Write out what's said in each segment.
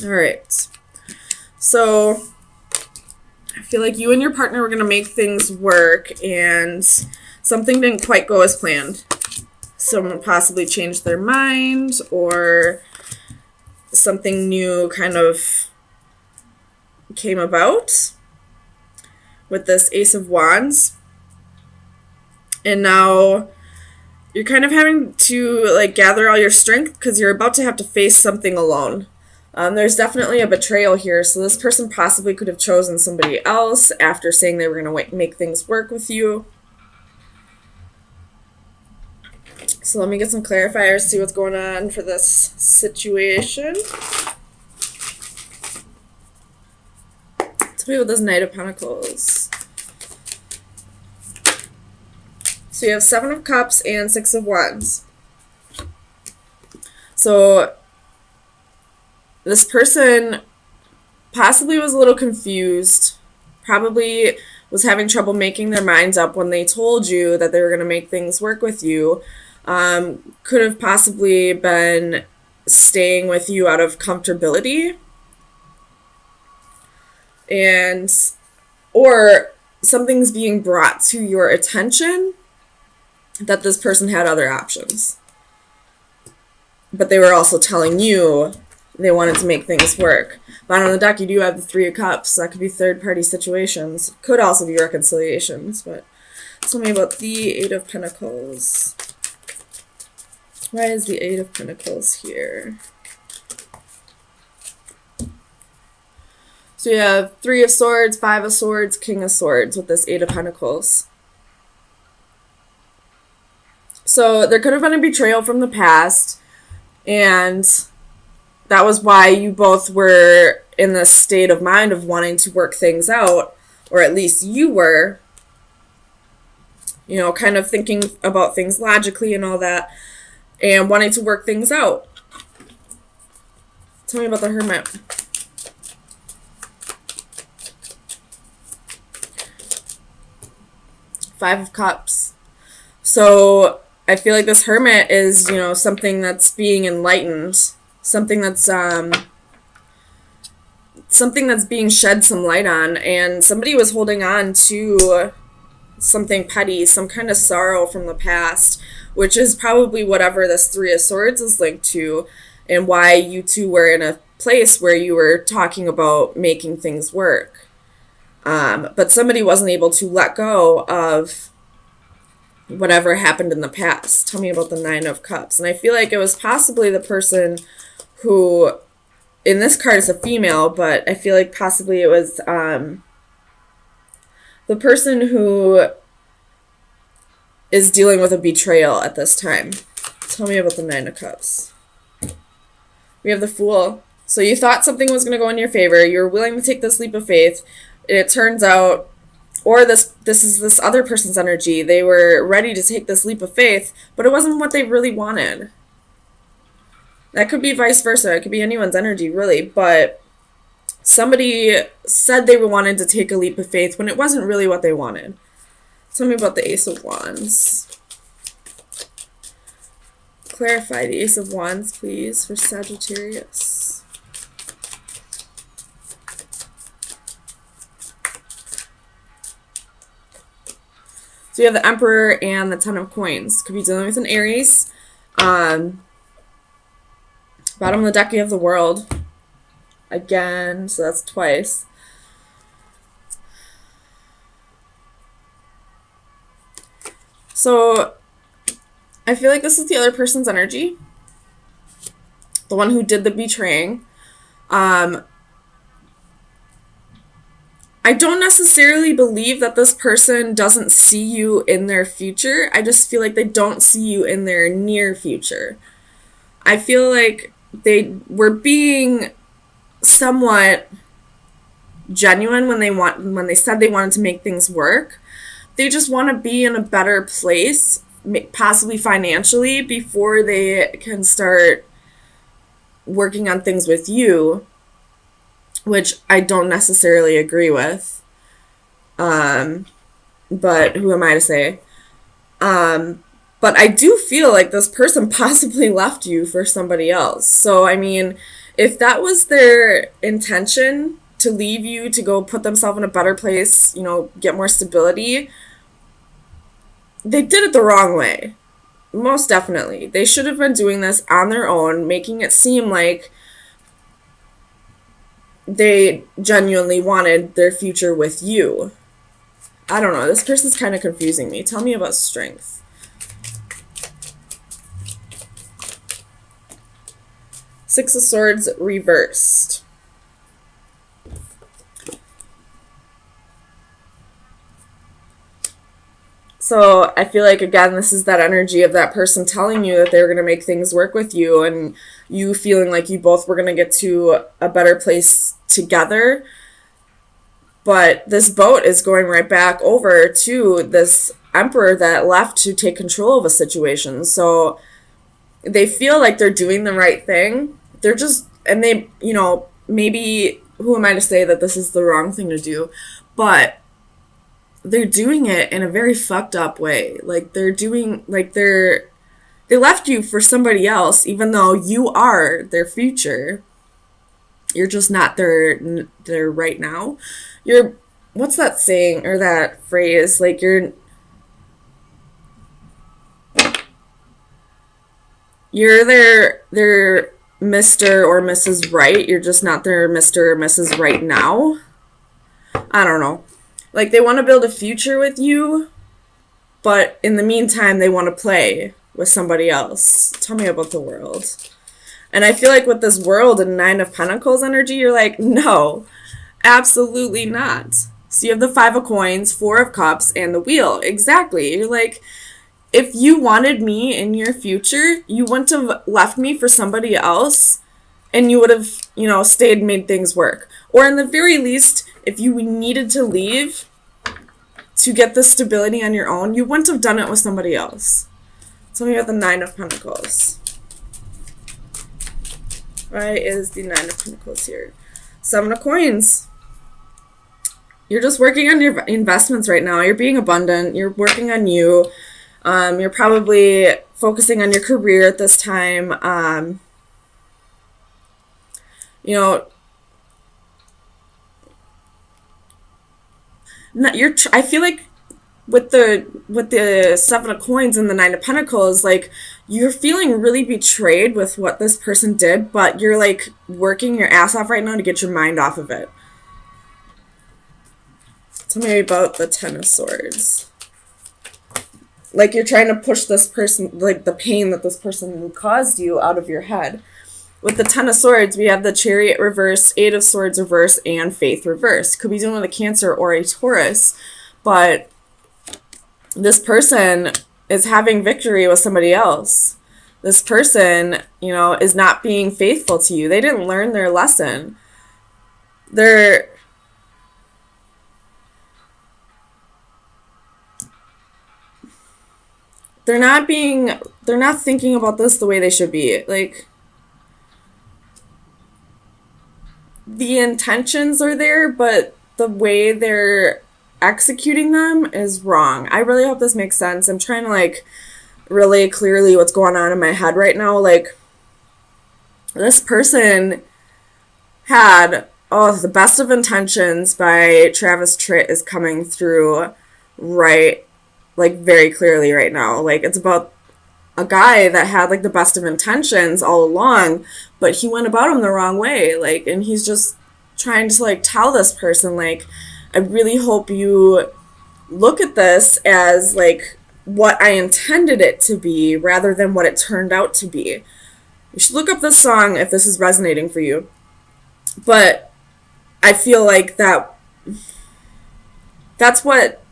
All right. So I feel like you and your partner were going to make things work, and something didn't quite go as planned. Someone possibly changed their mind, or something new kind of came about with this Ace of Wands. And now you're kind of having to like gather all your strength because you're about to have to face something alone. There's definitely a betrayal here, so this person possibly could have chosen somebody else after saying they were going to make things work with you. So let me get some clarifiers, see what's going on for this situation. Tell me about this Knight of Pentacles. So you have 7 of Cups and 6 of Wands. So this person possibly was a little confused, probably was having trouble making their minds up when they told you that they were going to make things work with you. Could have possibly been staying with you out of comfortability, and or something's being brought to your attention that this person had other options, but they were also telling you they wanted to make things work. Bottom of the deck, you do have the 3 of Cups. That could be third-party situations. Could also be reconciliations. But tell me about the 8 of Pentacles. Why is the 8 of Pentacles here? So you have 3 of Swords, 5 of Swords, King of Swords with this 8 of Pentacles. So there could have been a betrayal from the past, and that was why you both were in this state of mind of wanting to work things out, or at least you were, kind of thinking about things logically and all that, and wanting to work things out. Tell me about the Hermit. Five of Cups. So I feel like this Hermit is, something that's being enlightened, something that's being shed some light on, and somebody was holding on to something petty, some kind of sorrow from the past, which is probably whatever this 3 of Swords is linked to, and why you two were in a place where you were talking about making things work. But somebody wasn't able to let go of whatever happened in the past. Tell me about the 9 of Cups. And I feel like it was possibly the person who, in this card is a female, but I feel like possibly it was the person who is dealing with a betrayal at this time. Tell me about the 9 of Cups. We have the Fool. So you thought something was going to go in your favor. You were willing to take this leap of faith. And it turns out, or this is this other person's energy. They were ready to take this leap of faith, but it wasn't what they really wanted. That could be vice versa. It could be anyone's energy, really. But somebody said they wanted to take a leap of faith when it wasn't really what they wanted. Tell me about the Ace of Wands. Clarify the Ace of Wands, please, for Sagittarius. So you have the Emperor and the 10 of Coins. Could be dealing with an Aries. Bottom of the deck, you have the World. Again, so that's twice. So I feel like this is the other person's energy. The one who did the betraying. I don't necessarily believe that this person doesn't see you in their future. I just feel like they don't see you in their near future. I feel like they were being somewhat genuine when they said they wanted to make things work. They just want to be in a better place, possibly financially, before they can start working on things with you, which I don't necessarily agree with. But who am I to say? But I do feel like this person possibly left you for somebody else. So, I mean, If that was their intention, to leave you to go put themselves in a better place, you know, get more stability, they did it the wrong way. Most definitely. They should have been doing this on their own, making it seem like they genuinely wanted their future with you. I don't know. This person's kind of confusing me. Tell me about strength. Six of Swords reversed. So I feel like, again, this is that energy of that person telling you that they were going to make things work with you, and you feeling like you both were going to get to a better place together. But this boat is going right back over to this Emperor that left to take control of a situation. So they feel like they're doing the right thing. They're just, and they, you know, maybe, who am I to say that this is the wrong thing to do? But they're doing it in a very fucked up way. Like, they're doing, like, they left you for somebody else, even though you are their future. You're just not their right now. You're, what's that saying, or that phrase? Like, you're their Mr. or Mrs. Right. You're just not their Mr. or Mrs. Right now. I don't know. Like, they want to build a future with you, but in the meantime, they want to play with somebody else. Tell me about the World. And I feel like with this World and Nine of Pentacles energy, you're like, no, absolutely not. So you have the Five of Coins, Four of Cups, and the Wheel. Exactly. You're like, if you wanted me in your future, you wouldn't have left me for somebody else, and you would have, you know, stayed and made things work. Or in the very least, if you needed to leave to get the stability on your own, you wouldn't have done it with somebody else. Tell me about the Nine of Pentacles. Why is the Nine of Pentacles here? Seven of Coins. You're just working on your investments right now. You're being abundant. You're working on you. You're probably focusing on your career at this time. You know, I feel like with the Seven of Coins and the Nine of Pentacles, like, you're feeling really betrayed with what this person did, but you're like working your ass off right now to get your mind off of it. Tell me about the Ten of Swords. Like, you're trying to push this person, like, the pain that this person caused you out of your head. With the Ten of Swords, we have the Chariot reverse, Eight of Swords reverse, and Faith reverse. Could be dealing with a Cancer or a Taurus, but this person is having victory with somebody else. This person, you know, is not being faithful to you. They didn't learn their lesson. They're not thinking about this the way they should be. Like, the intentions are there, but the way they're executing them is wrong. I really hope this makes sense. I'm trying to, like, relay clearly what's going on in my head right now. Like, this person had, The Best of Intentions by Travis Tritt is coming through right, like, very clearly right now. Like, it's about a guy that had, like, the best of intentions all along, but he went about him the wrong way. Like, and he's just trying to, like, tell this person, like, I really hope you look at this as, like, what I intended it to be rather than what it turned out to be. You should look up this song if this is resonating for you. But I feel like that's what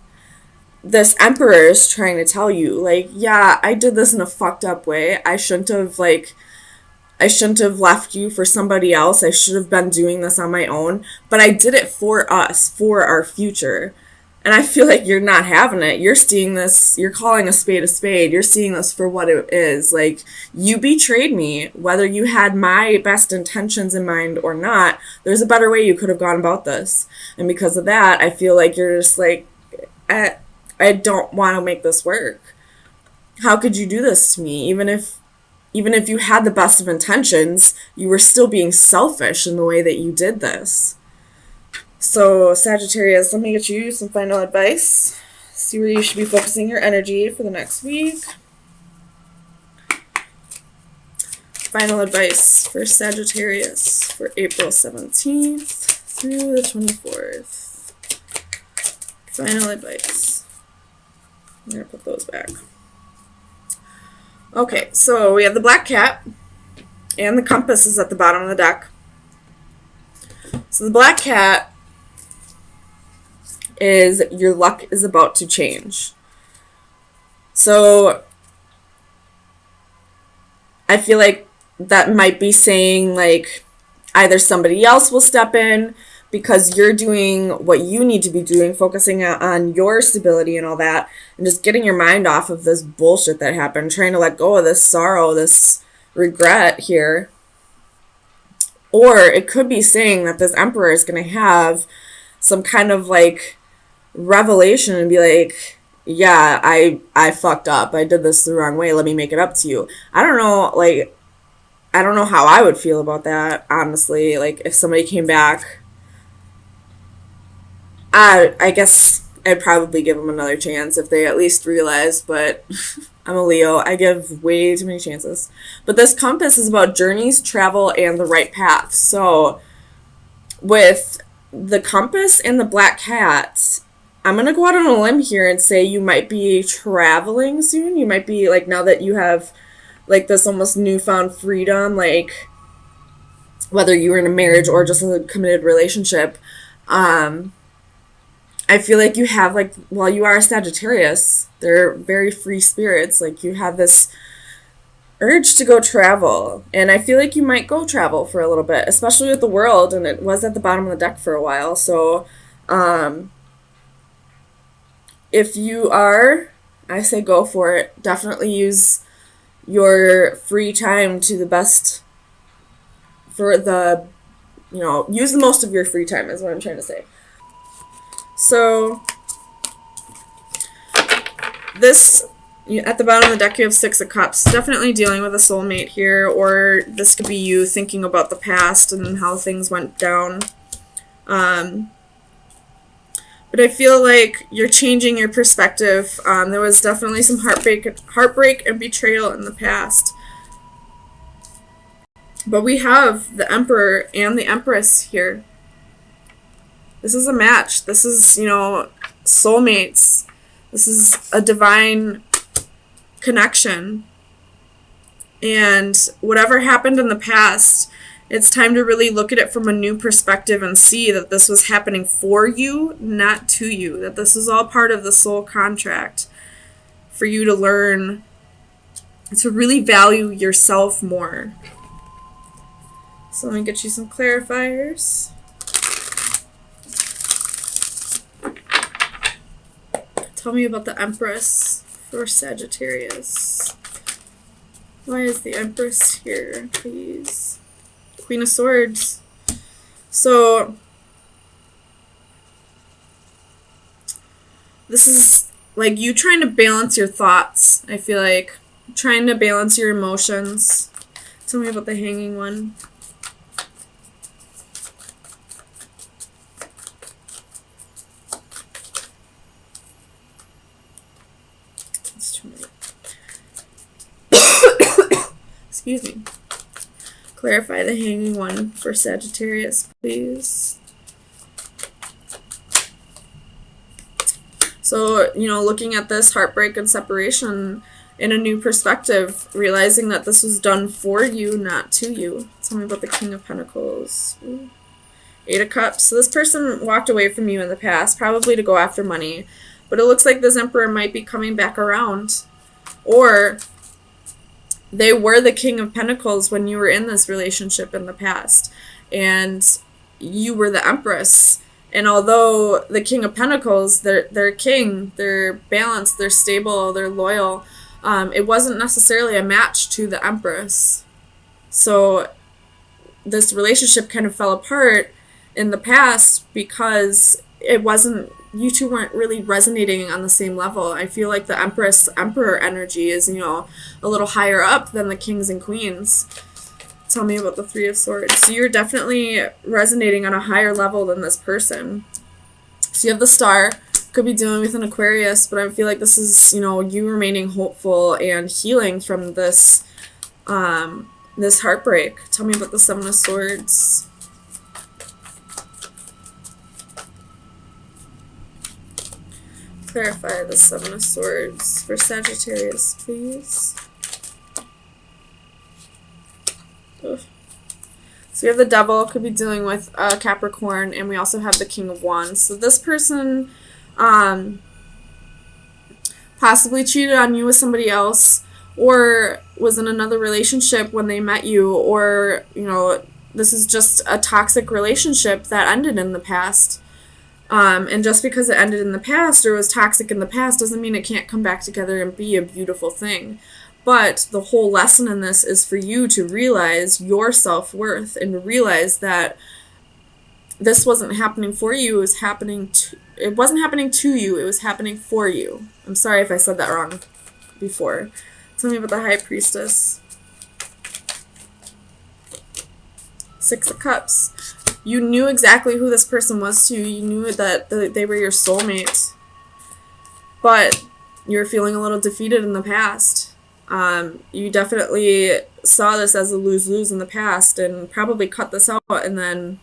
this Emperor is trying to tell you. Like, yeah, I did this in a fucked up way. I shouldn't have left you for somebody else. I should have been doing this on my own. But I did it for us, for our future. And I feel like you're not having it. You're seeing this, you're calling a spade a spade. You're seeing this for what it is. Like, you betrayed me. Whether you had my best intentions in mind or not, there's a better way you could have gone about this. And because of that, I feel like you're just like, I don't want to make this work. How could you do this to me? Even if even if you had the best of intentions, you were still being selfish in the way that you did this. So Sagittarius, let me get you some final advice. See where you should be focusing your energy for the next week. Final advice for Sagittarius for April 17th through the 24th. Final advice. I'm going to put those back. Okay, so we have the black cat, and the compass is at the bottom of the deck. So the black cat is your luck is about to change. So I feel like that might be saying like either somebody else will step in because you're doing what you need to be doing, focusing on your stability and all that, and just getting your mind off of this bullshit that happened, trying to let go of this sorrow, this regret here. Or it could be saying that this Emperor is going to have some kind of like revelation and be like, yeah, I fucked up. I did this the wrong way. Let me make it up to you. I don't know how I would feel about that, honestly. Like, if somebody came back, I guess I'd probably give them another chance if they at least realized, but I'm a Leo. I give way too many chances. But this compass is about journeys, travel, and the right path. So, with the compass and the black cat, I'm going to go out on a limb here and say you might be traveling soon. You might be, like, now that you have, like, this almost newfound freedom, like, whether you were in a marriage or just a committed relationship, I feel like you have, like, while you are a Sagittarius, they're very free spirits. Like, you have this urge to go travel. And I feel like you might go travel for a little bit, especially with the World, and it was at the bottom of the deck for a while. So, if you are, I say go for it. Definitely use your free time to the best for the, use the most of your free time is what I'm trying to say. So, this, at the bottom of the deck, you have Six of Cups. Definitely dealing with a soulmate here, or this could be you thinking about the past and how things went down. But I feel like you're changing your perspective. There was definitely some heartbreak and betrayal in the past. But we have the Emperor and the Empress here. This is a match. This is, soulmates. This is a divine connection. And whatever happened in the past, it's time to really look at it from a new perspective and see that this was happening for you, not to you. That this is all part of the soul contract for you to learn to really value yourself more. So let me get you some clarifiers. Tell me about the Empress for Sagittarius. Why is the Empress here, please? Queen of Swords. So, this is like you trying to balance your thoughts, I feel like. Trying to balance your emotions. Tell me about the Hanging one. That's too many. Excuse me. Clarify the Hanging one for Sagittarius, please. So, looking at this heartbreak and separation in a new perspective, realizing that this was done for you, not to you. Tell me about the King of Pentacles. Ooh. Eight of Cups. So this person walked away from you in the past, probably to go after money. But it looks like this Emperor might be coming back around. Or they were the King of Pentacles when you were in this relationship in the past. And you were the Empress. And although the King of Pentacles, they're king, they're balanced, they're stable, they're loyal, it wasn't necessarily a match to the Empress. So this relationship kind of fell apart in the past because it wasn't, you two weren't really resonating on the same level. I feel like the Emperor energy is, a little higher up than the Kings and Queens. Tell me about the Three of Swords. So you're definitely resonating on a higher level than this person. So you have the Star. Could be dealing with an Aquarius, but I feel like this is, you remaining hopeful and healing from this this heartbreak. Tell me about the Seven of Swords. Clarify the Seven of Swords for Sagittarius, please. Ugh. So we have the Devil, could be dealing with Capricorn, and we also have the King of Wands. So this person possibly cheated on you with somebody else, or was in another relationship when they met you, or, this is just a toxic relationship that ended in the past. And just because it ended in the past or was toxic in the past doesn't mean it can't come back together and be a beautiful thing. But the whole lesson in this is for you to realize your self-worth and realize that this wasn't happening for you, it was happening it wasn't happening to you, it was happening for you. I'm sorry if I said that wrong before. Tell me about the High Priestess. Six of Cups. You knew exactly who this person was to you. You knew that they were your soulmate. But you're feeling a little defeated in the past. You definitely saw this as a lose-lose in the past and probably cut this out and then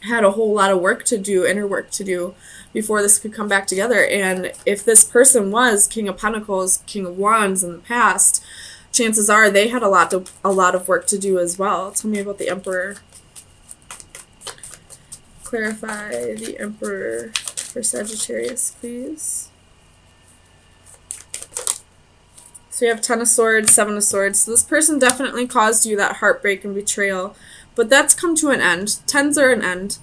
had a whole lot of work to do, inner work to do, before this could come back together. And if this person was King of Pentacles, King of Wands in the past, chances are they had a lot of work to do as well. Tell me about the Emperor. Clarify the Emperor for Sagittarius, please. So you have Ten of Swords, Seven of Swords. So this person definitely caused you that heartbreak and betrayal, but that's come to an end. Tens are an end.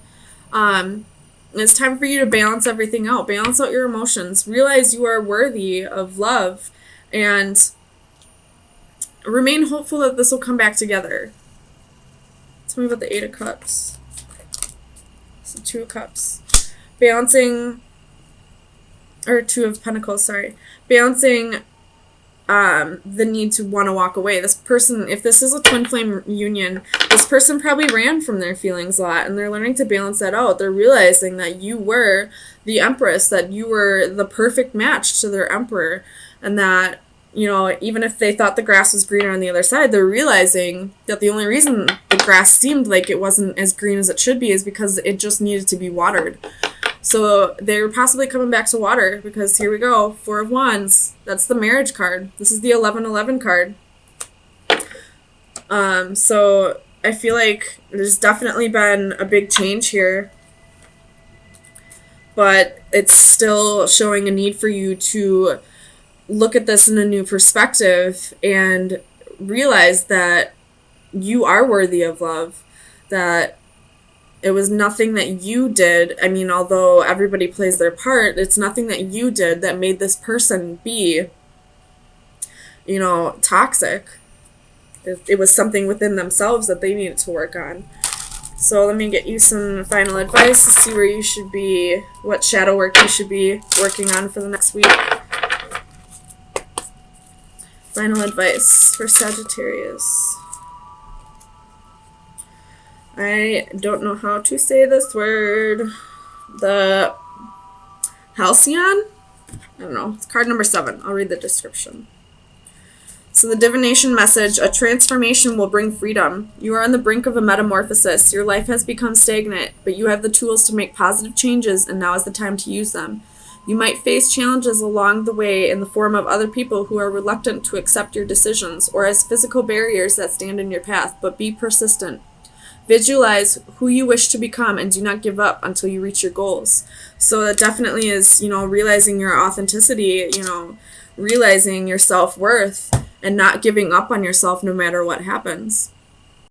It's time for you to balance everything out. Balance out your emotions. Realize you are worthy of love, and remain hopeful that this will come back together. Tell me about the Eight of Cups. So Two of Cups. Balancing, or Two of Pentacles, sorry. Balancing the need to want to walk away. This person, if this is a twin flame union, this person probably ran from their feelings a lot, and they're learning to balance that out. They're realizing that you were the Empress, that you were the perfect match to their Emperor, and that, even if they thought the grass was greener on the other side, they're realizing that the only reason the grass seemed like it wasn't as green as it should be is because it just needed to be watered. So they're possibly coming back to water, because here we go, Four of Wands. That's the marriage card. This is the 11-11 card. So I feel like there's definitely been a big change here, but it's still showing a need for you to look at this in a new perspective and realize that you are worthy of love, that it was nothing that you did. I mean, although everybody plays their part, it's nothing that you did that made this person be, toxic. It was something within themselves that they needed to work on. So let me get you some final advice to see where you should be, what shadow work you should be working on for the next week. Final advice for Sagittarius. I don't know how to say this word. The Halcyon? I don't know. It's card number 7. I'll read the description. So the divination message: a transformation will bring freedom. You are on the brink of a metamorphosis. Your life has become stagnant, but you have the tools to make positive changes, and now is the time to use them. You might face challenges along the way in the form of other people who are reluctant to accept your decisions, or as physical barriers that stand in your path, but be persistent. Visualize who you wish to become and do not give up until you reach your goals. So that definitely is, realizing your authenticity, realizing your self-worth and not giving up on yourself no matter what happens.